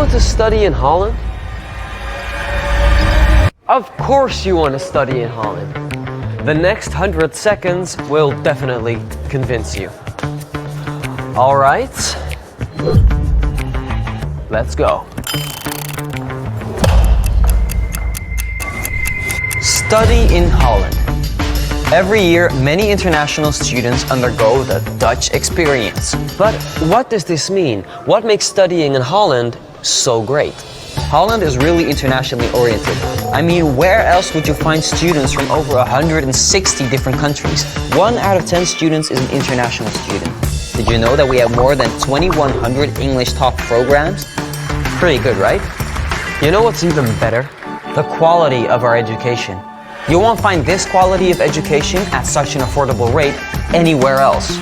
want to study in Holland? Of course you want to study in Holland. The next 100 seconds will definitely convince you. All right, let's go. Study in Holland. Every year, many international students undergo the Dutch experience. But what does this mean? What makes studying in Holland so great? Holland is really internationally oriented. I mean, where else would you find students from over 160 different countries? 1 out of 10 students is an international student. Did you know that we have more than 2,100 English top programs? Pretty good, right? You know what's even better? The quality of our education. You won't find this quality of education at such an affordable rate anywhere else.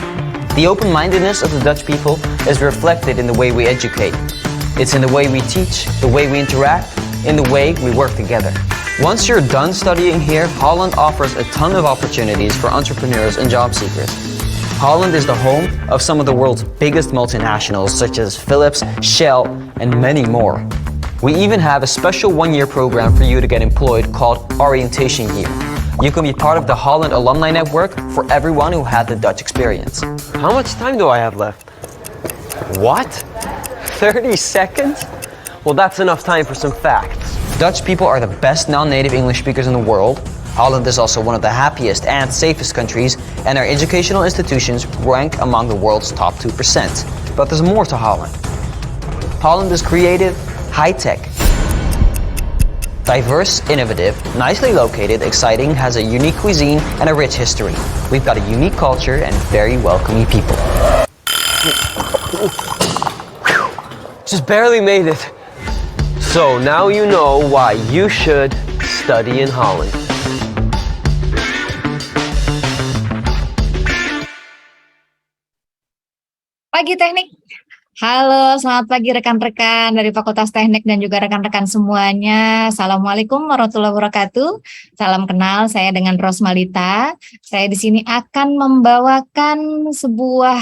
The open-mindedness of the Dutch people is reflected in the way we educate. It's in the way we teach, the way we interact, in the way we work together. Once you're done studying here, Holland offers a ton of opportunities for entrepreneurs and job seekers. Holland is the home of some of the world's biggest multinationals such as Philips, Shell, and many more. We even have a special 1-year program for you to get employed called Orientation Year. You can be part of the Holland Alumni Network for everyone who had the Dutch experience. How much time do I have left? What? 30 seconds? Well, that's enough time for some facts. Dutch people are the best non-native English speakers in the world. Holland is also one of the happiest and safest countries, and our educational institutions rank among the world's top 2%. But there's more to Holland. Holland is creative, high-tech, diverse, innovative, nicely located, exciting, has a unique cuisine and a rich history. We've got a unique culture and very welcoming people. Just barely made it. So now you know why you should study in Holland. Pagi Teknik. Halo, selamat pagi rekan-rekan dari Fakultas Teknik dan juga rekan-rekan semuanya. Assalamualaikum warahmatullahi wabarakatuh. Salam kenal, saya dengan Rosmalita. Saya di sini akan membawakan sebuah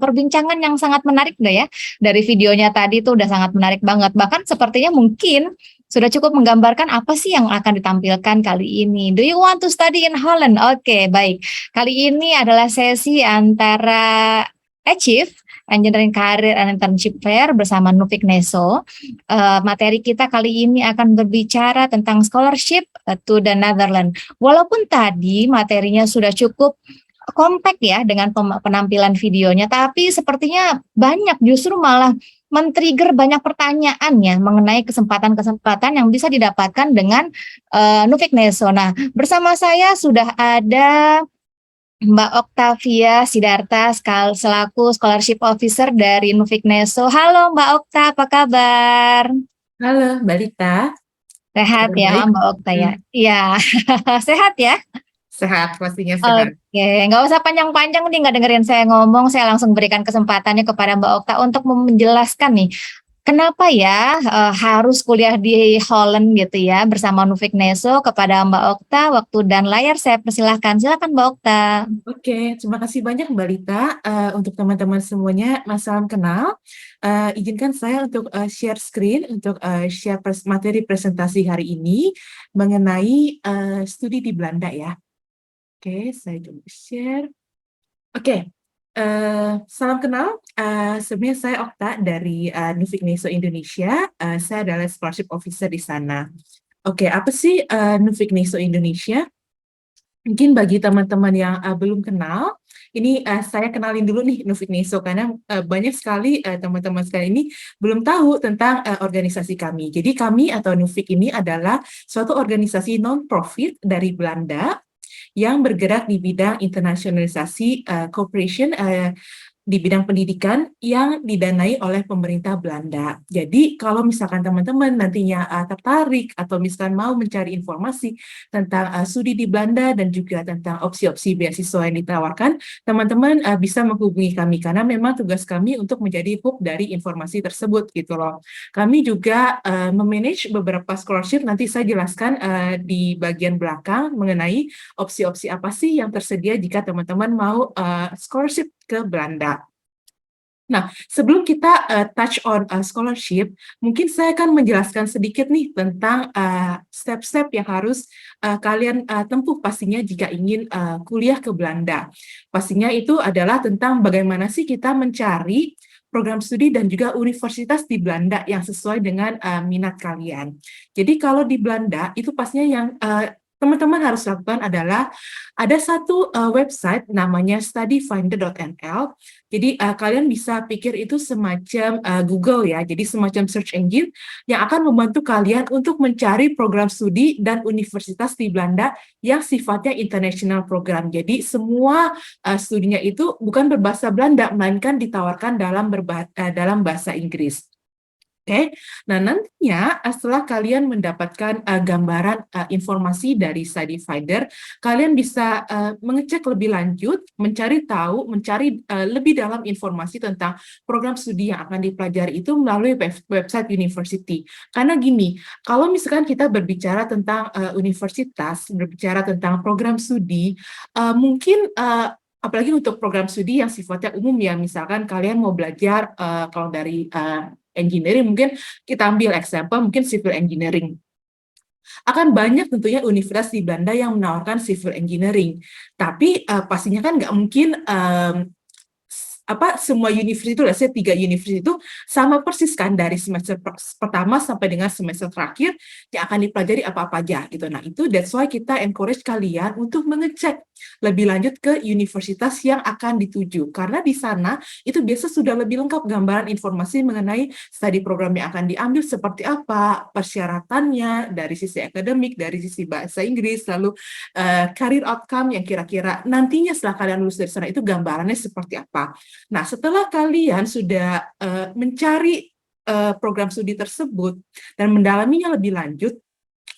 perbincangan yang sangat menarik ya. Dari videonya tadi tuh udah sangat menarik banget. Bahkan sepertinya mungkin sudah cukup menggambarkan apa sih yang akan ditampilkan kali ini. Do you want to study in Holland? Oke, baik. Kali ini adalah sesi antara Achieve Engineering Career and Internship Fair bersama Nufik Neso. Materi kita kali ini akan berbicara tentang scholarship to the Netherlands. Walaupun tadi materinya sudah cukup kompak ya dengan penampilan videonya, tapi sepertinya banyak justru malah men-trigger banyak pertanyaan ya mengenai kesempatan-kesempatan yang bisa didapatkan dengan Nufik Neso. Nah, bersama saya sudah ada Mbak Oktavia Sidarta selaku Scholarship Officer dari Nufik Neso. Halo Mbak Okta, apa kabar? Halo Mbak Lita. Sehat ya baik. Mbak Okta ya? Iya, sehat ya? Sehat, pastinya sehat. Oke, nggak usah panjang-panjang nih, nggak dengerin saya ngomong, saya langsung berikan kesempatannya kepada Mbak Okta untuk menjelaskan nih, kenapa ya harus kuliah di Holland gitu ya bersama Nufik Neso. Kepada Mbak Okta, waktu dan layar saya persilahkan. Silakan Mbak Okta. Oke, terima kasih banyak Mbak Lita. Untuk teman-teman semuanya, salam kenal. Izinkan saya untuk share screen untuk share materi presentasi hari ini mengenai studi di Belanda ya. Oke, saya coba share. Oke. Salam kenal, sebenarnya saya Okta dari Nufik Neso Indonesia. Saya adalah Scholarship Officer di sana. Oke, apa sih Nufik Neso Indonesia? Mungkin bagi teman-teman yang belum kenal, ini saya kenalin dulu nih Nufik Neso karena banyak sekali teman-teman sekali ini belum tahu tentang organisasi kami. Jadi kami atau Nufik ini adalah suatu organisasi non-profit dari Belanda yang bergerak di bidang internasionalisasi cooperation di bidang pendidikan yang didanai oleh pemerintah Belanda. Jadi kalau misalkan teman-teman nantinya tertarik atau misalkan mau mencari informasi tentang studi di Belanda dan juga tentang opsi-opsi beasiswa yang ditawarkan, teman-teman bisa menghubungi kami karena memang tugas kami untuk menjadi hub dari informasi tersebut gitu loh. Kami juga memanage beberapa scholarship, nanti saya jelaskan di bagian belakang mengenai opsi-opsi apa sih yang tersedia jika teman-teman mau scholarship ke Belanda. Nah, sebelum kita touch on scholarship, mungkin saya akan menjelaskan sedikit nih tentang step-step yang harus kalian tempuh pastinya jika ingin kuliah ke Belanda. Pastinya itu adalah tentang bagaimana sih kita mencari program studi dan juga universitas di Belanda yang sesuai dengan minat kalian. Jadi kalau di Belanda itu pastinya yang teman-teman harus lakukan adalah ada satu website namanya studyfinder.nl. Jadi kalian bisa pikir itu semacam Google ya, jadi semacam search engine yang akan membantu kalian untuk mencari program studi dan universitas di Belanda yang sifatnya international program. Jadi semua studinya itu bukan berbahasa Belanda, melainkan ditawarkan dalam bahasa Inggris. Oke, nah nantinya setelah kalian mendapatkan gambaran informasi dari Study Finder, kalian bisa mengecek lebih lanjut, mencari lebih dalam informasi tentang program studi yang akan dipelajari itu melalui website university. Karena gini, kalau misalkan kita berbicara tentang universitas, berbicara tentang program studi, mungkin apalagi untuk program studi yang sifatnya umum ya, misalkan kalian mau belajar kalau dari engineering, mungkin kita ambil example, mungkin civil engineering. Akan banyak tentunya universitas di Belanda yang menawarkan civil engineering. Tapi pastinya kan nggak mungkin semua universitas itu, let's say 3 universitas itu sama persis kan dari semester pertama sampai dengan semester terakhir yang akan dipelajari apa-apa aja gitu. Nah, itu that's why kita encourage kalian untuk mengecek lebih lanjut ke universitas yang akan dituju. Karena di sana itu biasa sudah lebih lengkap gambaran informasi mengenai studi program yang akan diambil seperti apa, persyaratannya dari sisi akademik, dari sisi bahasa Inggris, lalu career outcome yang kira-kira nantinya setelah kalian lulus dari sana itu gambarannya seperti apa. Nah, setelah kalian sudah mencari program studi tersebut dan mendalaminya lebih lanjut,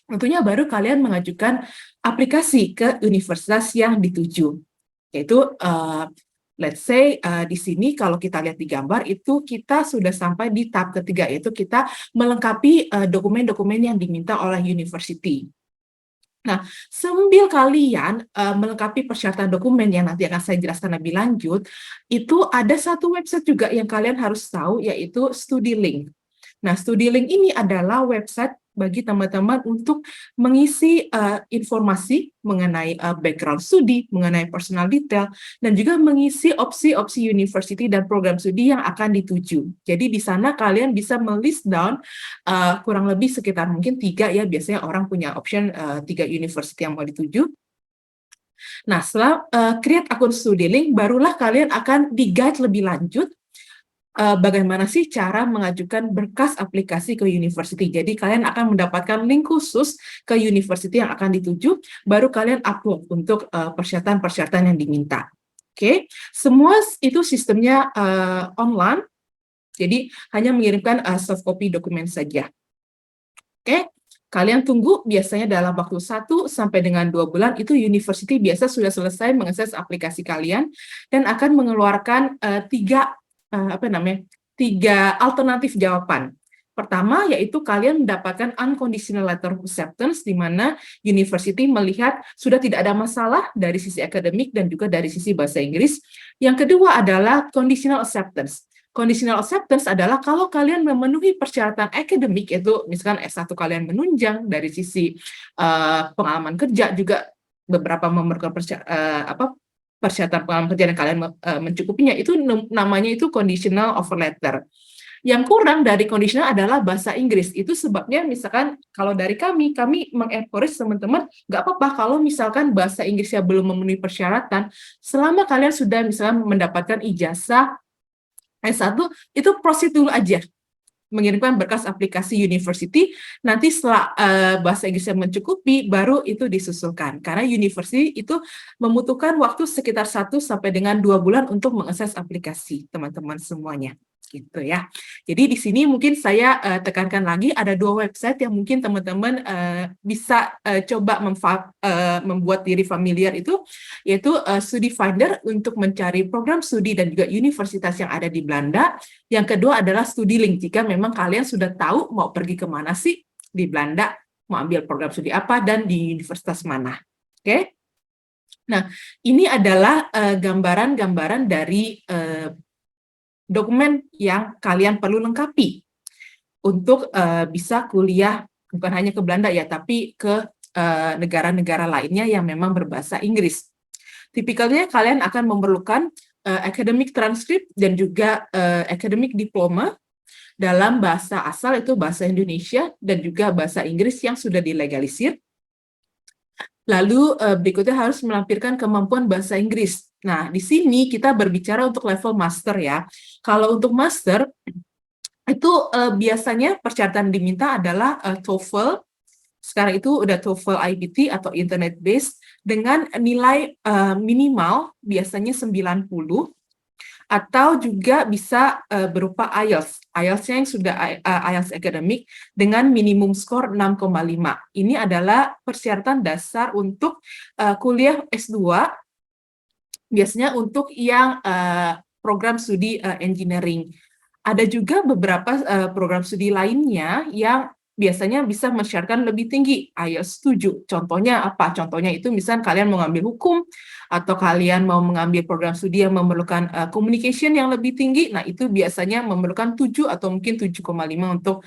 tentunya baru kalian mengajukan aplikasi ke universitas yang dituju. Yaitu, let's say di sini kalau kita lihat di gambar itu kita sudah sampai di tahap ketiga, yaitu kita melengkapi dokumen-dokumen yang diminta oleh university. Nah, sambil kalian melengkapi persyaratan dokumen yang nanti akan saya jelaskan lebih lanjut, itu ada satu website juga yang kalian harus tahu, yaitu StudyLink. Nah, StudyLink ini adalah website bagi teman-teman untuk mengisi informasi mengenai background studi, mengenai personal detail, dan juga mengisi opsi-opsi university dan program studi yang akan dituju. Jadi di sana kalian bisa melist down kurang lebih sekitar mungkin 3 ya, biasanya orang punya option 3 university yang mau dituju. Nah, setelah create akun StudyLink, barulah kalian akan di-guide lebih lanjut bagaimana sih cara mengajukan berkas aplikasi ke university. Jadi kalian akan mendapatkan link khusus ke university yang akan dituju, baru kalian upload untuk persyaratan-persyaratan yang diminta. Oke, semua itu sistemnya online, jadi hanya mengirimkan soft copy dokumen saja. Oke, kalian tunggu biasanya dalam waktu 1 sampai dengan 2 bulan itu university biasa sudah selesai mengakses aplikasi kalian dan akan mengeluarkan 3 alternatif jawaban. Pertama, yaitu kalian mendapatkan unconditional letter of acceptance, di mana university melihat sudah tidak ada masalah dari sisi akademik dan juga dari sisi bahasa Inggris. Yang kedua adalah conditional acceptance. Conditional acceptance adalah kalau kalian memenuhi persyaratan akademik, itu misalkan S1 kalian menunjang dari sisi pengalaman kerja, juga beberapa memerlukan persyaratan pengalaman kerja yang kalian mencukupinya, itu namanya itu conditional offer letter. Yang kurang dari conditional adalah bahasa Inggris. Itu sebabnya misalkan kalau dari kami mengencourage teman-teman, nggak apa-apa kalau misalkan bahasa Inggrisnya belum memenuhi persyaratan, selama kalian sudah misalkan mendapatkan ijazah S1, itu proceed dulu aja. Mengirimkan berkas aplikasi university, nanti setelah bahasa Inggrisnya mencukupi, baru itu disusulkan. Karena university itu membutuhkan waktu sekitar 1 sampai dengan 2 bulan untuk mengakses aplikasi, teman-teman semuanya. Gitu ya. Jadi di sini mungkin saya tekankan lagi, ada 2 website yang mungkin teman-teman bisa coba membuat diri familiar itu, yaitu Study Finder untuk mencari program studi dan juga universitas yang ada di Belanda. Yang kedua adalah StudyLink, jika memang kalian sudah tahu mau pergi kemana sih di Belanda, mau ambil program studi apa, dan di universitas mana. Oke? Nah, ini adalah gambaran-gambaran dari dokumen yang kalian perlu lengkapi untuk bisa kuliah bukan hanya ke Belanda ya, tapi ke negara-negara lainnya yang memang berbahasa Inggris. Tipikalnya kalian akan memerlukan academic transcript dan juga academic diploma dalam bahasa asal itu bahasa Indonesia dan juga bahasa Inggris yang sudah dilegalisir. Lalu berikutnya harus melampirkan kemampuan bahasa Inggris. Nah, di sini kita berbicara untuk level master ya. Kalau untuk master, itu biasanya persyaratan diminta adalah TOEFL. Sekarang itu udah TOEFL IBT atau Internet Based dengan nilai minimal biasanya 90 atau juga bisa berupa IELTS. IELTS-nya yang sudah IELTS akademik dengan minimum skor 6,5. Ini adalah persyaratan dasar untuk kuliah S2, biasanya untuk yang program studi engineering. Ada juga beberapa program studi lainnya yang biasanya bisa mensyaratkan lebih tinggi, IELTS 7. Contohnya apa? Contohnya itu misalnya kalian mau ngambil hukum, atau kalian mau mengambil program studi yang memerlukan communication yang lebih tinggi, nah itu biasanya memerlukan 7 atau mungkin 7,5 untuk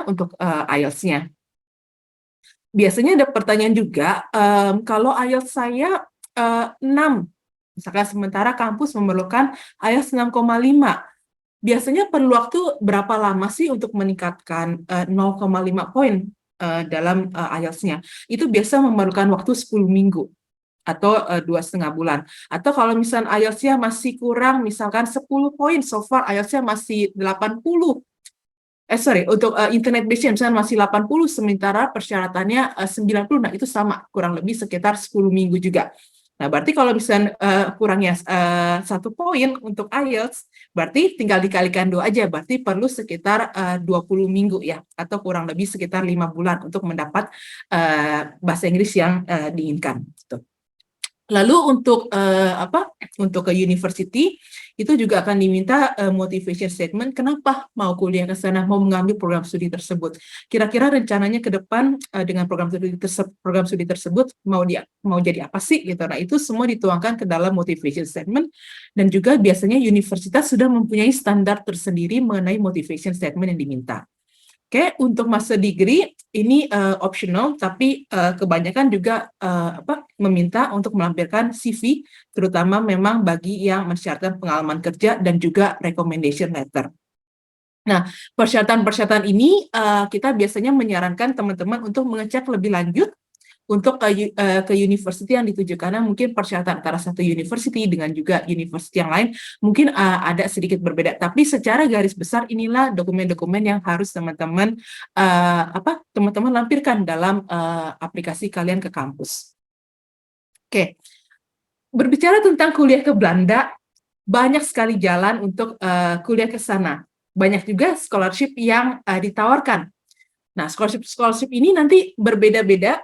untuk IELTS-nya. Biasanya ada pertanyaan juga, kalau IELTS saya 6, misalkan sementara kampus memerlukan IELTS 6,5, biasanya perlu waktu berapa lama sih untuk meningkatkan 0,5 poin dalam IELTS-nya? Itu biasa memerlukan waktu 10 minggu atau 2,5 bulan. Atau kalau misalnya IELTS-nya masih kurang, misalkan 10 poin, so far IELTS-nya masih 80. Untuk internet base misalnya masih 80, sementara persyaratannya 90, nah itu sama, kurang lebih sekitar 10 minggu juga. Nah, berarti kalau misalnya kurangnya 1 poin untuk IELTS, berarti tinggal dikalikan 2 aja, berarti perlu sekitar 20 minggu ya, atau kurang lebih sekitar 5 bulan untuk mendapat bahasa Inggris yang diinginkan. Gitu. Lalu untuk ke university itu juga akan diminta motivation statement kenapa mau kuliah ke sana, mau mengambil program studi tersebut. Kira-kira rencananya ke depan dengan program studi tersebut mau jadi apa sih gitu. Nah, itu semua dituangkan ke dalam motivation statement, dan juga biasanya universitas sudah mempunyai standar tersendiri mengenai motivation statement yang diminta. Oke, untuk master degree ini optional, tapi kebanyakan juga meminta untuk melampirkan CV, terutama memang bagi yang mensyaratkan pengalaman kerja dan juga recommendation letter. Nah, persyaratan-persyaratan ini kita biasanya menyarankan teman-teman untuk mengecek lebih lanjut untuk ke university yang dituju, karena mungkin persyaratan antara satu university dengan juga university yang lain mungkin ada sedikit berbeda, tapi secara garis besar inilah dokumen-dokumen yang harus teman-teman lampirkan dalam aplikasi kalian ke kampus. Oke. Berbicara tentang kuliah ke Belanda, banyak sekali jalan untuk kuliah ke sana. Banyak juga scholarship yang ditawarkan. Nah, scholarship ini nanti berbeda-beda,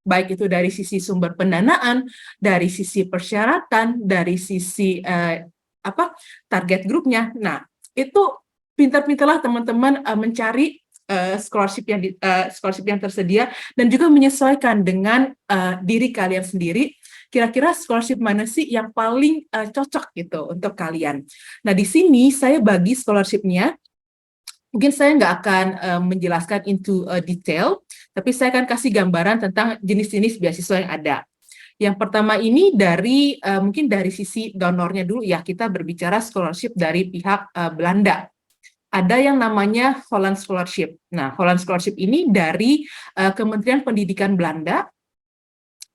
baik itu dari sisi sumber pendanaan, dari sisi persyaratan, dari sisi target grupnya. Nah, itu pintar-pintarlah teman-teman mencari scholarship yang tersedia, dan juga menyesuaikan dengan diri kalian sendiri. Kira-kira scholarship mana sih yang paling cocok gitu untuk kalian. Nah, di sini saya bagi scholarship-nya. Mungkin saya nggak akan menjelaskan into detail, tapi saya akan kasih gambaran tentang jenis-jenis beasiswa yang ada. Yang pertama ini mungkin dari sisi donornya dulu ya, kita berbicara scholarship dari pihak Belanda. Ada yang namanya Holland Scholarship. Nah, Holland Scholarship ini dari Kementerian Pendidikan Belanda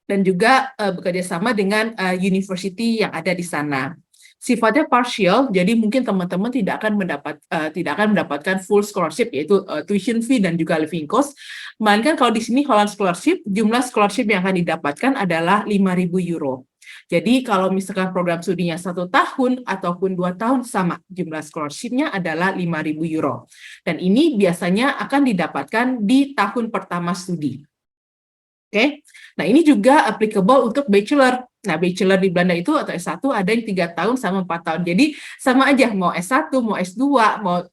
dan juga bekerja sama dengan university yang ada di sana. Sifatnya partial, jadi mungkin teman-teman tidak akan mendapatkan full scholarship, yaitu tuition fee dan juga living cost. Melainkan kalau di sini Holland Scholarship, jumlah scholarship yang akan didapatkan adalah 5.000 euro. Jadi kalau misalkan program studinya 1 tahun ataupun 2 tahun, sama jumlah scholarship-nya adalah 5.000 euro. Dan ini biasanya akan didapatkan di tahun pertama studi. Oke, nah ini juga applicable untuk bachelor. Nah, bachelor di Belanda itu atau S1 ada yang 3 tahun sama 4 tahun. Jadi sama aja, mau S1, mau S2, mau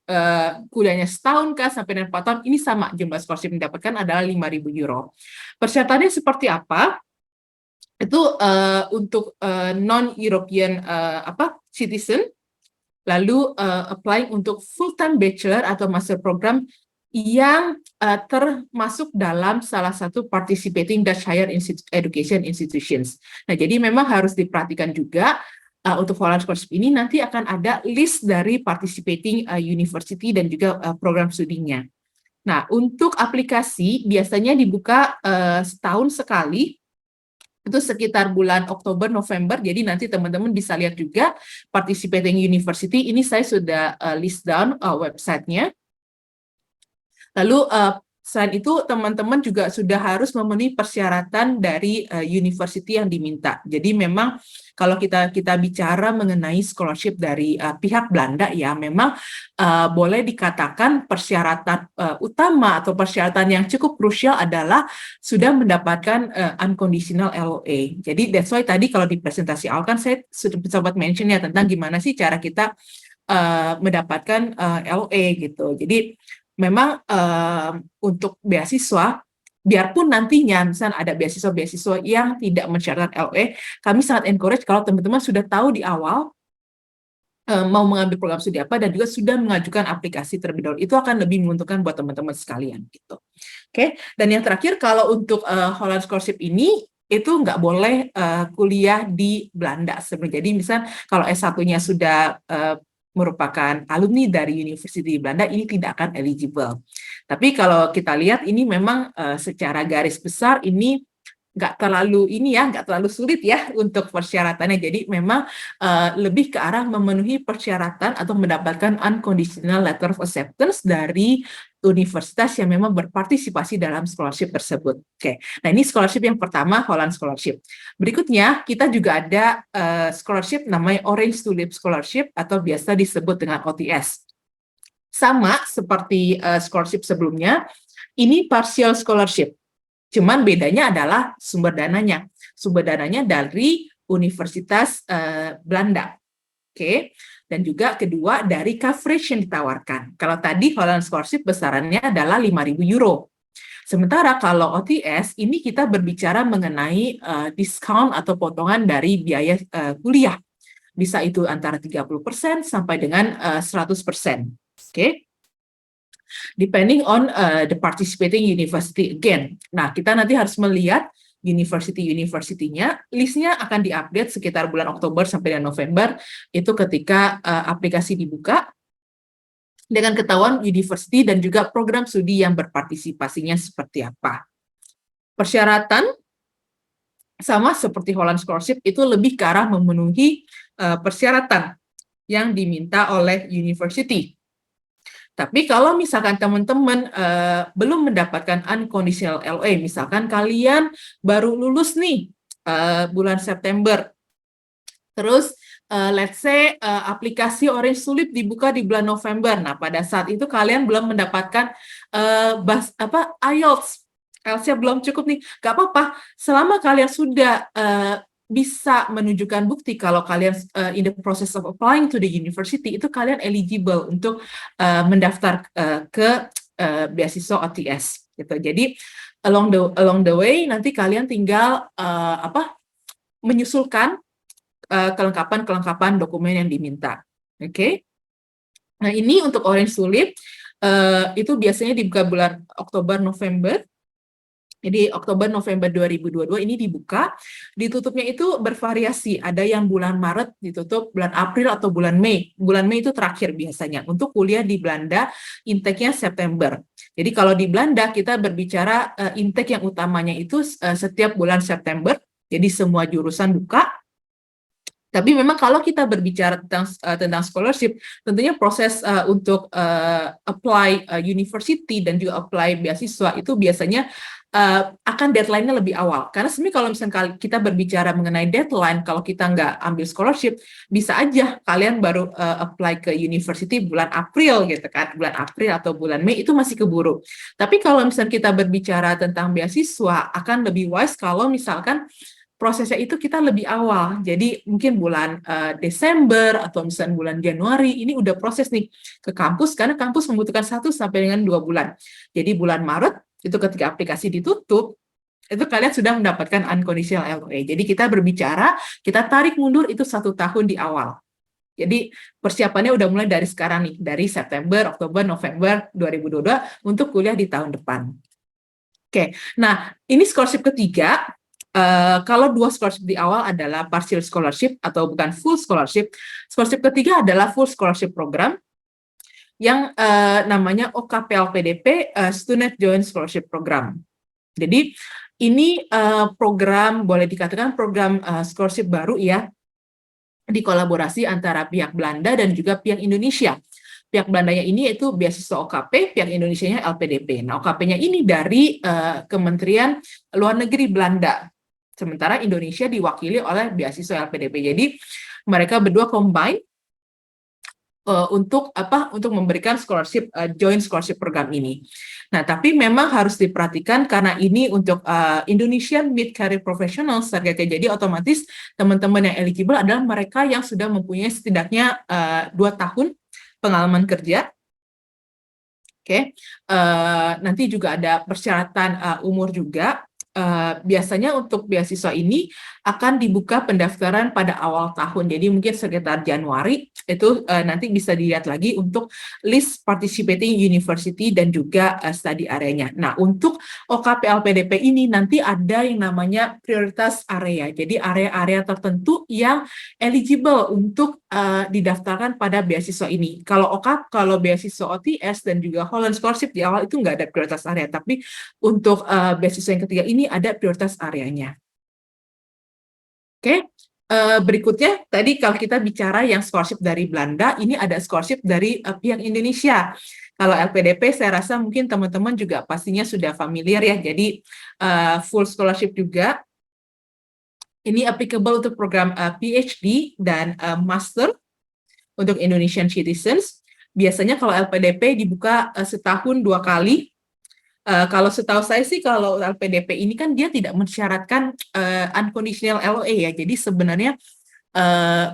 kuliahnya setahun kah sampai dengan 4 tahun, ini sama jumlah scholarship yang didapatkan adalah 5.000 euro. Persyaratannya seperti apa? Itu untuk non-European citizen, lalu applying untuk full-time bachelor atau master program yang termasuk dalam salah satu participating Dutch higher education institutions. Nah, jadi memang harus diperhatikan juga untuk Holland Scholarship ini nanti akan ada list dari participating university dan juga program studinya. Nah, untuk aplikasi biasanya dibuka setahun sekali, itu sekitar bulan Oktober, November, jadi nanti teman-teman bisa lihat juga participating university, ini saya sudah list down website-nya. Lalu selain itu teman-teman juga sudah harus memenuhi persyaratan dari university yang diminta. Jadi memang kalau kita bicara mengenai scholarship dari pihak Belanda ya memang boleh dikatakan persyaratan utama atau persyaratan yang cukup krusial adalah sudah mendapatkan unconditional LOA. Jadi that's why tadi kalau di presentasi awal kan saya sudah sempat mention ya tentang gimana sih cara kita mendapatkan LOA gitu. Jadi memang untuk beasiswa, biarpun nantinya misalnya ada beasiswa-beasiswa yang tidak mensyaratkan LOA, kami sangat encourage kalau teman-teman sudah tahu di awal mau mengambil program studi apa dan juga sudah mengajukan aplikasi terlebih dahulu. Itu akan lebih menguntungkan buat teman-teman sekalian gitu. Oke, dan yang terakhir kalau untuk Holland Scholarship ini itu nggak boleh kuliah di Belanda sebenarnya. Jadi misal kalau S1-nya sudah merupakan alumni dari University di Belanda, ini tidak akan eligible. Tapi kalau kita lihat ini memang secara garis besar ini nggak terlalu sulit ya untuk persyaratannya. Jadi memang lebih ke arah memenuhi persyaratan atau mendapatkan unconditional letter of acceptance dari universitas yang memang berpartisipasi dalam scholarship tersebut. Oke, nah ini scholarship yang pertama, Holland Scholarship. Berikutnya kita juga ada scholarship namanya Orange Tulip Scholarship atau biasa disebut dengan OTS. Sama seperti scholarship sebelumnya, ini partial scholarship. Cuman bedanya adalah sumber dananya. Sumber dananya dari Universitas Belanda. Oke. Dan juga kedua dari coverage yang ditawarkan. Kalau tadi Holland Scholarship besarannya adalah 5.000 euro. Sementara kalau OTS ini kita berbicara mengenai diskon atau potongan dari biaya kuliah. Bisa itu antara 30% sampai dengan 100%. Oke. Depending on the participating university again. Nah, kita nanti harus melihat university-nya, listnya akan diupdate sekitar bulan Oktober sampai dengan November, itu ketika aplikasi dibuka, dengan ketahuan university dan juga program studi yang berpartisipasinya seperti apa. Persyaratan, sama seperti Holland Scholarship, itu lebih ke arah memenuhi persyaratan yang diminta oleh university. Tapi kalau misalkan teman-teman belum mendapatkan unconditional LOA, misalkan kalian baru lulus nih bulan September, terus let's say aplikasi Orange Tulip dibuka di bulan November. Nah, pada saat itu kalian belum mendapatkan IELTS, IELTS-nya belum cukup nih. Gak apa-apa, selama kalian sudah bisa menunjukkan bukti kalau kalian in the process of applying to the university, itu kalian eligible untuk mendaftar ke beasiswa OTS gitu. Jadi along the way nanti kalian tinggal menyusulkan kelengkapan dokumen yang diminta. Oke. Nah, ini untuk Orange Tulip itu biasanya dibuka bulan Oktober November. Jadi Oktober-November 2022 ini dibuka, ditutupnya itu bervariasi. Ada yang bulan Maret ditutup, bulan April atau bulan Mei. Bulan Mei itu terakhir biasanya. Untuk kuliah di Belanda, intake-nya September. Jadi kalau di Belanda kita berbicara intake yang utamanya itu setiap bulan September. Jadi semua jurusan buka. Tapi memang kalau kita berbicara tentang scholarship, tentunya proses untuk apply university dan juga apply beasiswa itu biasanya akan deadline-nya lebih awal. Karena sebenarnya kalau misalnya kita berbicara mengenai deadline, kalau kita nggak ambil scholarship, bisa aja kalian baru apply ke university bulan April gitu kan, bulan April atau bulan Mei itu masih keburu. Tapi kalau misalnya kita berbicara tentang beasiswa, akan lebih wise kalau misalkan prosesnya itu kita lebih awal. Jadi mungkin bulan Desember atau misalnya bulan Januari, ini udah proses nih ke kampus, karena kampus membutuhkan 1 sampai dengan 2 bulan. Jadi bulan Maret, itu ketika aplikasi ditutup, itu kalian sudah mendapatkan unconditional LOA. Jadi kita berbicara, kita tarik mundur itu 1 tahun di awal. Jadi persiapannya udah mulai dari sekarang nih, dari September, Oktober, November 2022 untuk kuliah di tahun depan. Oke, nah ini scholarship ketiga. Kalau 2 scholarship di awal adalah partial scholarship atau bukan full scholarship, scholarship ketiga adalah full scholarship program yang namanya OKP-LPDP Student Joint Scholarship Program. Jadi ini program, boleh dikatakan program scholarship baru ya, di kolaborasi antara pihak Belanda dan juga pihak Indonesia. Pihak Belandanya ini yaitu beasiswa OKP, pihak Indonesianya LPDP. Nah, OKP-nya ini dari Kementerian Luar Negeri Belanda. Sementara Indonesia diwakili oleh beasiswa LPDP. Jadi mereka berdua combine untuk memberikan scholarship joint scholarship program ini. Nah, tapi memang harus diperhatikan karena ini untuk Indonesian Mid Career Professionals targetnya. Jadi otomatis teman-teman yang eligible adalah mereka yang sudah mempunyai setidaknya 2 tahun pengalaman kerja. Oke, nanti juga ada persyaratan umur juga. Biasanya untuk beasiswa ini akan dibuka pendaftaran pada awal tahun, jadi mungkin sekitar Januari itu nanti bisa dilihat lagi untuk list participating university dan juga study area-nya. Nah, untuk OKP LPDP ini nanti ada yang namanya prioritas area, jadi area-area tertentu yang eligible untuk didaftarkan pada beasiswa ini. Kalau beasiswa OTS dan juga Holland Scholarship di awal itu nggak ada prioritas area, tapi untuk beasiswa yang ketiga ini ada prioritas areanya. Oke, berikutnya tadi kalau kita bicara yang scholarship dari Belanda, ini ada scholarship dari pihak Indonesia. Kalau LPDP saya rasa mungkin teman-teman juga pastinya sudah familiar ya, jadi full scholarship juga. Ini applicable untuk program PhD dan Master untuk Indonesian citizens. Biasanya kalau LPDP dibuka setahun 2 kali. Kalau setahu saya sih kalau LPDP ini kan dia tidak mensyaratkan unconditional LOA ya. Jadi sebenarnya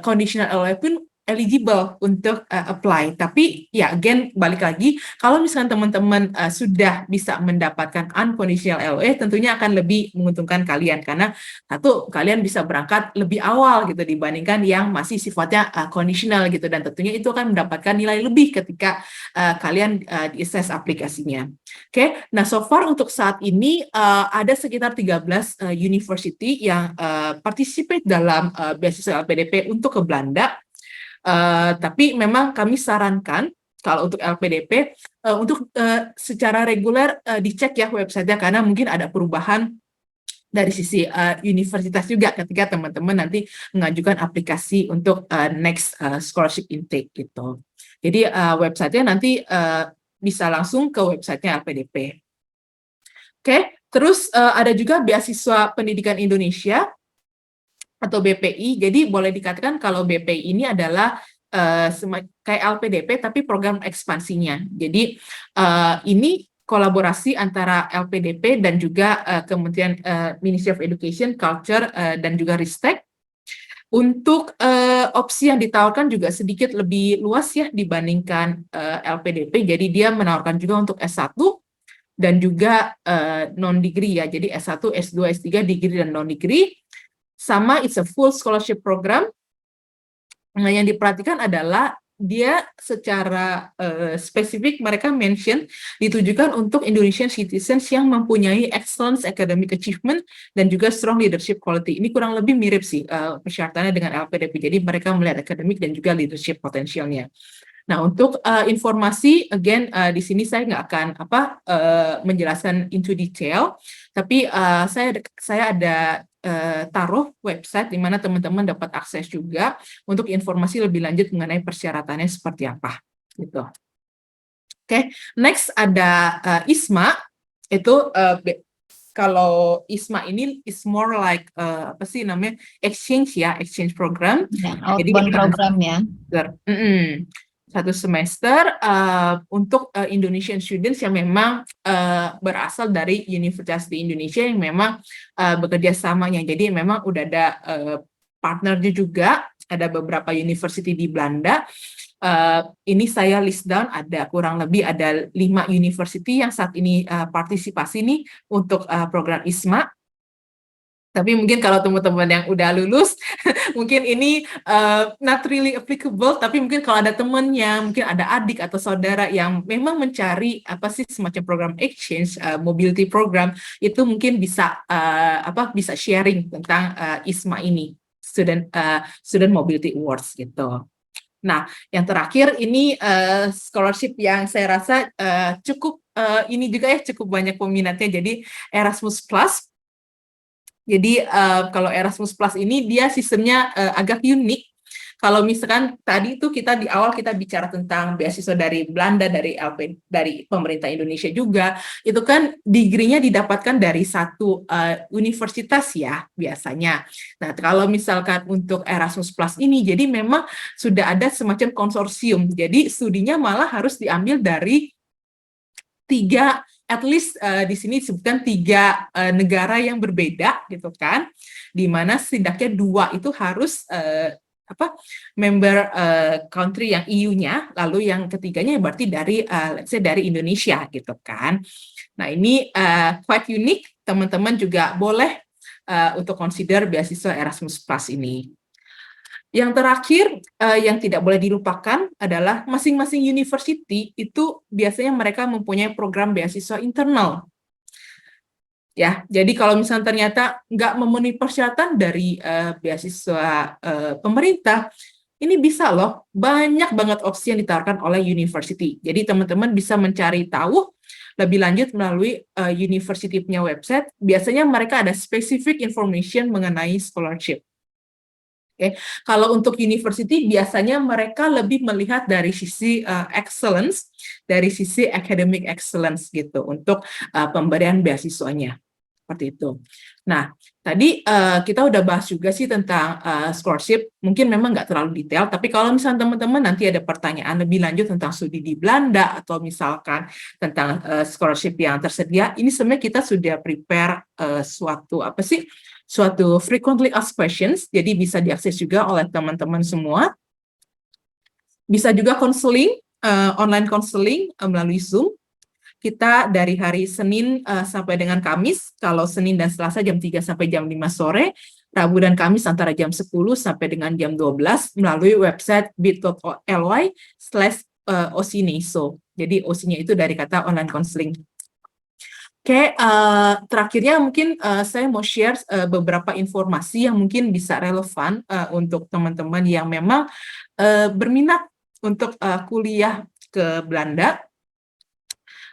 conditional LOA pun eligible untuk apply. Tapi ya again balik lagi, kalau misalnya teman-teman sudah bisa mendapatkan unconditional LOA, tentunya akan lebih menguntungkan kalian karena satu, kalian bisa berangkat lebih awal gitu dibandingkan yang masih sifatnya conditional gitu, dan tentunya itu akan mendapatkan nilai lebih ketika kalian di-assess aplikasinya. Oke, nah so far untuk saat ini ada sekitar 13 university yang participate dalam beasiswa LPDP untuk ke Belanda. Tapi memang kami sarankan kalau untuk LPDP untuk secara reguler dicek ya website-nya karena mungkin ada perubahan dari sisi universitas juga ketika teman-teman nanti mengajukan aplikasi untuk next scholarship intake gitu. Jadi website-nya nanti bisa langsung ke website-nya LPDP. Oke, terus ada juga beasiswa pendidikan Indonesia atau BPI. Jadi boleh dikatakan kalau BPI ini adalah kayak LPDP tapi program ekspansinya. Jadi ini kolaborasi antara LPDP dan juga Kementerian Ministry of Education, Culture, dan juga Ristek. Untuk opsi yang ditawarkan juga sedikit lebih luas ya dibandingkan LPDP. Jadi dia menawarkan juga untuk S1 dan juga non-degree ya. Jadi S1, S2, S3, degree dan non-degree. Sama, it's a full scholarship program. Nah, yang diperhatikan adalah dia secara spesifik mereka mention ditujukan untuk Indonesian citizens yang mempunyai excellence academic achievement dan juga strong leadership quality. Ini kurang lebih mirip sih persyaratannya dengan LPDP. Jadi mereka melihat akademik dan juga leadership potensialnya. Nah, untuk informasi, again, di sini saya nggak akan menjelaskan into detail, tapi saya ada taruh website di mana teman-teman dapat akses juga untuk informasi lebih lanjut mengenai persyaratannya seperti apa. Gitu. Oke, next ada ISMA, itu kalau ISMA ini is more like exchange ya, exchange program. Ya, outbound program ya. Satu semester untuk Indonesian students yang memang berasal dari universitas di Indonesia yang memang bekerja samanya. Jadi memang udah ada partnernya juga, ada beberapa university di Belanda. Ini saya list down, ada kurang lebih ada 5 university yang saat ini partisipasi nih untuk program ISMA. Tapi mungkin kalau teman-teman yang udah lulus, mungkin ini not really applicable, tapi mungkin kalau ada temennya, mungkin ada adik atau saudara yang memang mencari apa sih semacam program exchange, mobility program, itu mungkin bisa bisa sharing tentang ISMA ini, Student Mobility Awards gitu. Nah, yang terakhir ini scholarship yang saya rasa cukup ini juga ya cukup banyak peminatnya, jadi Erasmus Plus. Jadi kalau Erasmus Plus ini dia sistemnya agak unik. Kalau misalkan tadi itu kita di awal kita bicara tentang beasiswa dari Belanda, dari pemerintah Indonesia juga, itu kan degree-nya didapatkan dari satu universitas ya biasanya. Nah, kalau misalkan untuk Erasmus Plus ini, jadi memang sudah ada semacam konsorsium. Jadi studinya malah harus diambil dari tiga, at least di sini disebutkan tiga negara yang berbeda gitu kan, di mana setidaknya dua itu harus member country yang EU-nya, lalu yang ketiganya berarti dari let's say dari Indonesia gitu kan. Nah ini quite unique, teman-teman juga boleh untuk consider beasiswa Erasmus Plus ini. Yang terakhir, yang tidak boleh dilupakan adalah masing-masing university itu biasanya mereka mempunyai program beasiswa internal. Ya, jadi kalau misalnya ternyata nggak memenuhi persyaratan dari beasiswa pemerintah, ini bisa loh, banyak banget opsi yang ditawarkan oleh university. Jadi teman-teman bisa mencari tahu lebih lanjut melalui university punya website. Biasanya mereka ada specific information mengenai scholarship. Oke, kalau untuk university biasanya mereka lebih melihat dari sisi excellence, dari sisi academic excellence gitu untuk pemberian beasiswanya. Seperti itu. Nah, tadi kita udah bahas juga sih tentang scholarship, mungkin memang nggak terlalu detail, tapi kalau misalnya teman-teman nanti ada pertanyaan lebih lanjut tentang studi di Belanda, atau misalkan tentang scholarship yang tersedia, ini sebenarnya kita sudah prepare suatu frequently asked questions, jadi bisa diakses juga oleh teman-teman semua. Bisa juga counseling, online counseling melalui Zoom. Kita dari hari Senin sampai dengan Kamis, kalau Senin dan Selasa jam 3 sampai jam 5 sore, Rabu dan Kamis antara jam 10 sampai dengan jam 12 melalui website bit.ly/osineso. Jadi OC-nya itu dari kata online counseling. Oke, terakhirnya mungkin saya mau share beberapa informasi yang mungkin bisa relevan untuk teman-teman yang memang berminat untuk kuliah ke Belanda.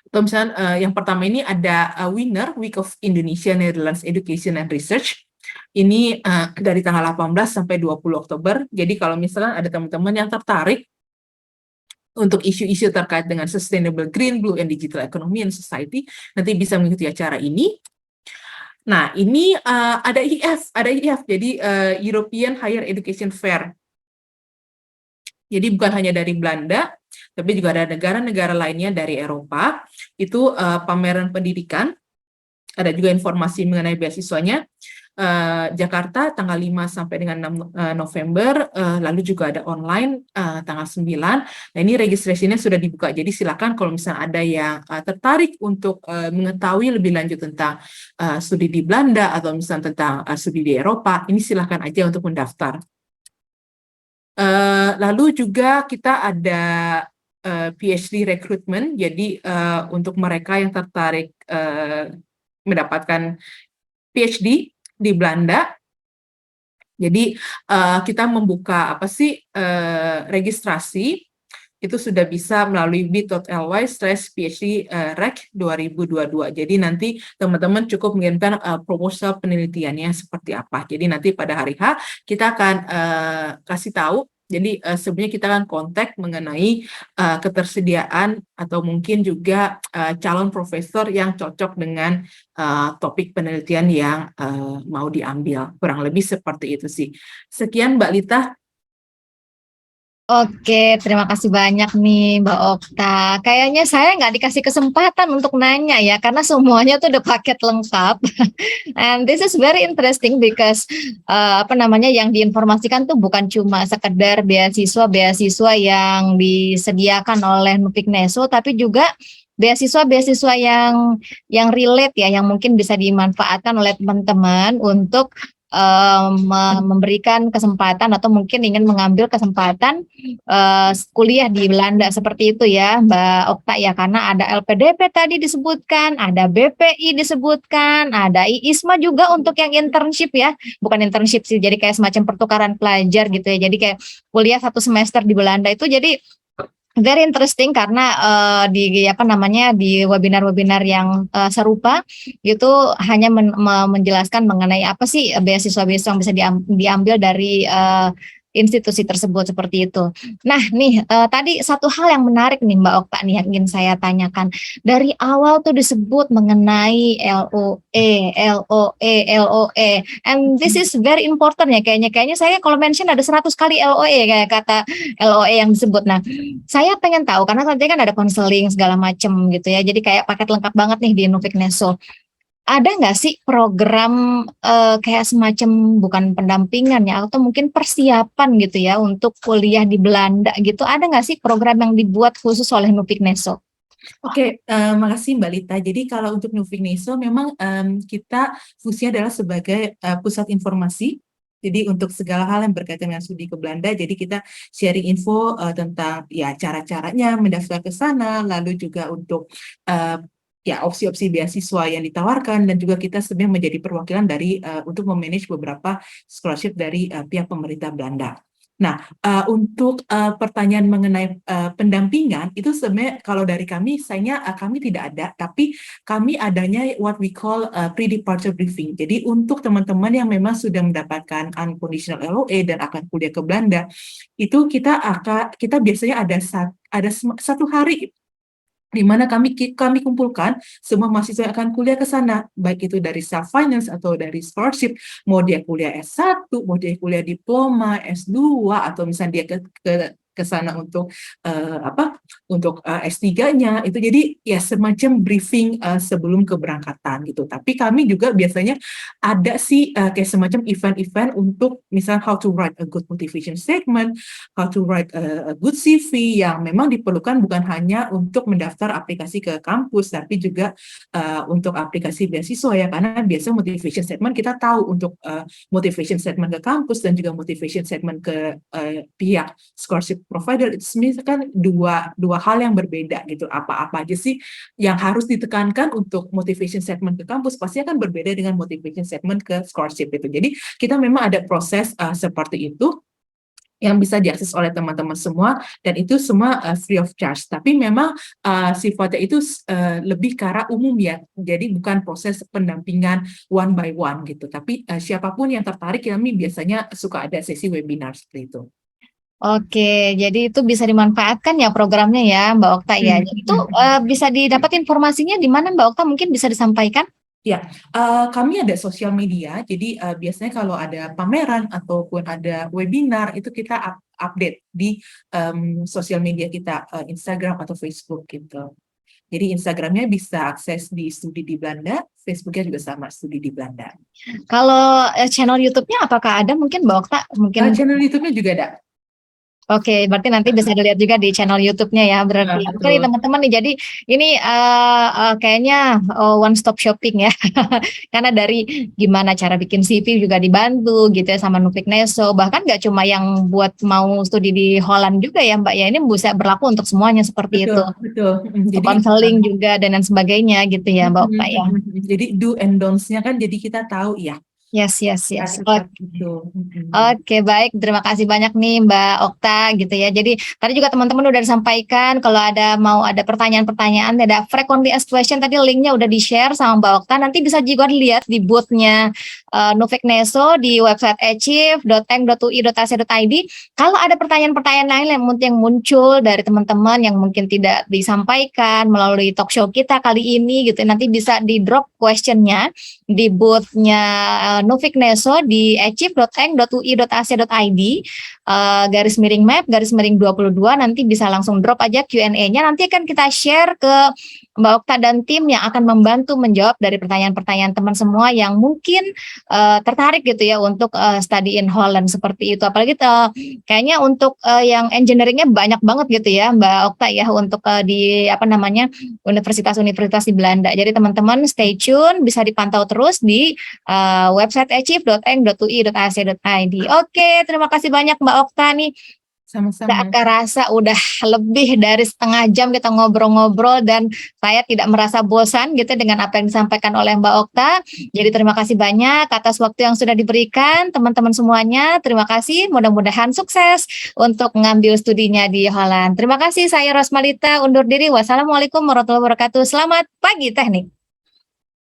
Atau misalnya yang pertama ini ada Winner Week of Indonesia Netherlands Education and Research. Ini dari tanggal 18 sampai 20 Oktober. Jadi kalau misalnya ada teman-teman yang tertarik untuk isu-isu terkait dengan sustainable green, blue, and digital economy and society, nanti bisa mengikuti acara ini. Nah, ini ada IF, jadi European Higher Education Fair. Jadi bukan hanya dari Belanda, tapi juga ada negara-negara lainnya dari Eropa. Itu pameran pendidikan, ada juga informasi mengenai beasiswanya. Jakarta tanggal 5 sampai dengan 6 November, lalu juga ada online tanggal 9. Nah, ini registrasinya sudah dibuka, jadi silakan kalau misalnya ada yang tertarik untuk mengetahui lebih lanjut tentang studi di Belanda atau misalnya tentang studi di Eropa, ini silakan aja untuk mendaftar. Lalu juga kita ada PhD recruitment, jadi untuk mereka yang tertarik mendapatkan PhD di Belanda, jadi kita membuka registrasi itu sudah bisa melalui bit.ly/PhD-Rec 2022. Jadi nanti teman-teman cukup mengirimkan proposal penelitiannya seperti apa. Jadi nanti pada hari H kita akan kasih tahu. Jadi sebenarnya kita akan kontak mengenai ketersediaan atau mungkin juga calon profesor yang cocok dengan topik penelitian yang mau diambil. Kurang lebih seperti itu sih. Sekian Mbak Lita. Oke, terima kasih banyak nih Mbak Okta. Kayaknya saya nggak dikasih kesempatan untuk nanya ya, karena semuanya tuh udah paket lengkap. And this is very interesting because yang diinformasikan tuh bukan cuma sekedar beasiswa yang disediakan oleh Nupikneso, tapi juga beasiswa-beasiswa yang relate ya, yang mungkin bisa dimanfaatkan oleh teman-teman untuk memberikan kesempatan atau mungkin ingin mengambil kesempatan kuliah di Belanda seperti itu ya Mbak Okta ya, karena ada LPDP tadi disebutkan, ada BPI disebutkan, ada IISMA juga untuk yang internship ya, bukan internship sih, jadi kayak semacam pertukaran pelajar gitu ya, jadi kayak kuliah 1 semester di Belanda itu. Jadi very interesting karena di apa namanya, di webinar-webinar yang serupa gitu hanya menjelaskan mengenai apa sih beasiswa-beasiswa yang bisa diambil dari institusi tersebut seperti itu. Nah, nih tadi satu hal yang menarik nih Mbak Okta nih yang ingin saya tanyakan. Dari awal tuh disebut mengenai LOE, LOE, LOE. And this is very important ya, kayaknya saya kalau mention ada 100 kali LOE kayak kata LOE yang disebut. Nah, saya pengen tahu karena nanti kan ada konseling segala macem gitu ya. Jadi kayak paket lengkap banget nih di Nufik Neso. Ada nggak sih program kayak semacam bukan pendampingan ya atau mungkin persiapan gitu ya untuk kuliah di Belanda gitu? Ada nggak sih program yang dibuat khusus oleh Nufik Neso? Oke, makasih Mbak Lita. Jadi kalau untuk Nufik Neso memang kita fungsinya adalah sebagai pusat informasi. Jadi untuk segala hal yang berkaitan dengan studi ke Belanda, jadi kita sharing info tentang ya cara-caranya mendaftar ke sana, lalu juga untuk ya opsi-opsi beasiswa yang ditawarkan, dan juga kita sebenarnya menjadi perwakilan dari untuk memanage beberapa scholarship dari pihak pemerintah Belanda. Nah, untuk pertanyaan mengenai pendampingan itu sebenarnya kalau dari kami, sayangnya kami tidak ada, tapi kami adanya what we call pre-departure briefing. Jadi untuk teman-teman yang memang sudah mendapatkan unconditional LOA dan akan kuliah ke Belanda, itu kita biasanya ada 1 hari di mana kami kumpulkan semua mahasiswa yang akan kuliah ke sana, baik itu dari self finance atau dari scholarship, mau dia kuliah S1, mau dia kuliah diploma, S2, atau misalnya dia ke sana untuk S3-nya itu. Jadi ya semacam briefing sebelum keberangkatan gitu. Tapi kami juga biasanya ada sih kayak semacam event-event untuk misalnya how to write a good motivation statement, how to write a good CV yang memang diperlukan bukan hanya untuk mendaftar aplikasi ke kampus, tapi juga untuk aplikasi beasiswa ya, karena biasa motivation statement kita tahu untuk motivation statement ke kampus dan juga motivation statement ke pihak scholarship provider itu sebenarnya kan dua hal yang berbeda gitu. Apa-apa aja sih yang harus ditekankan untuk motivation statement ke kampus pasti akan berbeda dengan motivation statement ke scholarship itu. Jadi kita memang ada proses seperti itu yang bisa diakses oleh teman-teman semua, dan itu semua free of charge. Tapi memang sifatnya itu lebih ke arah umum ya, jadi bukan proses pendampingan one by one gitu. Tapi siapapun yang tertarik, kami biasanya suka ada sesi webinar seperti itu. Oke, jadi itu bisa dimanfaatkan ya programnya ya Mbak Okta ya. Jadi itu bisa didapat informasinya di mana Mbak Okta, mungkin bisa disampaikan? Ya, kami ada sosial media, jadi biasanya kalau ada pameran ataupun ada webinar, itu kita update di sosial media kita, Instagram atau Facebook gitu. Jadi Instagramnya bisa akses di Studi di Belanda, Facebooknya juga sama, Studi di Belanda. Kalau channel YouTube-nya apakah ada mungkin Mbak Okta? Mungkin channel YouTube-nya juga ada. Oke, berarti nanti bisa dilihat juga di channel YouTube-nya ya. Berarti oke nih teman-teman nih. Jadi ini kayaknya one stop shopping ya. Karena dari gimana cara bikin CV juga dibantu gitu ya sama Nufik Neso. Bahkan nggak cuma yang buat mau studi di Holland juga ya Mbak ya. Ini bisa berlaku untuk semuanya seperti itu. Betul. Jadi konseling juga dan lain sebagainya gitu ya Mbak Okta ya. Jadi do and don'ts-nya kan jadi kita tahu ya. Yes. Oke, baik. Terima kasih banyak nih Mbak Okta gitu ya. Jadi tadi juga teman-teman udah disampaikan kalau mau ada pertanyaan-pertanyaan, ada frequently asked question tadi linknya udah di-share sama Mbak Okta. Nanti bisa juga dilihat di booth-nya Nufik Neso di website achieve.eng.ui.ac.id. Kalau ada pertanyaan-pertanyaan lain yang muncul dari teman-teman yang mungkin tidak disampaikan melalui talk show kita kali ini gitu, nanti bisa di drop question-nya di booth-nya Novik Neso di achieve.eng.ui.ac.id /map/22, nanti bisa langsung drop aja Q&A-nya, nanti akan kita share ke Mbak Okta dan tim yang akan membantu menjawab dari pertanyaan-pertanyaan teman semua yang mungkin tertarik gitu ya untuk study in Holland seperti itu. Apalagi kayaknya untuk yang engineering-nya banyak banget gitu ya Mbak Okta ya, untuk di universitas-universitas di Belanda. Jadi teman-teman stay tune, bisa dipantau terus di website achieve.eng.ui.ac.id. Oke, terima kasih banyak Mbak Okta nih. Sama-sama. Gak kerasa udah lebih dari setengah jam kita ngobrol-ngobrol dan saya tidak merasa bosan gitu dengan apa yang disampaikan oleh Mbak Okta. Jadi terima kasih banyak atas waktu yang sudah diberikan teman-teman semuanya. Terima kasih, mudah-mudahan sukses untuk mengambil studinya di Holland. Terima kasih, saya Rosmalita undur diri. Wassalamualaikum warahmatullahi wabarakatuh. Selamat pagi teknik.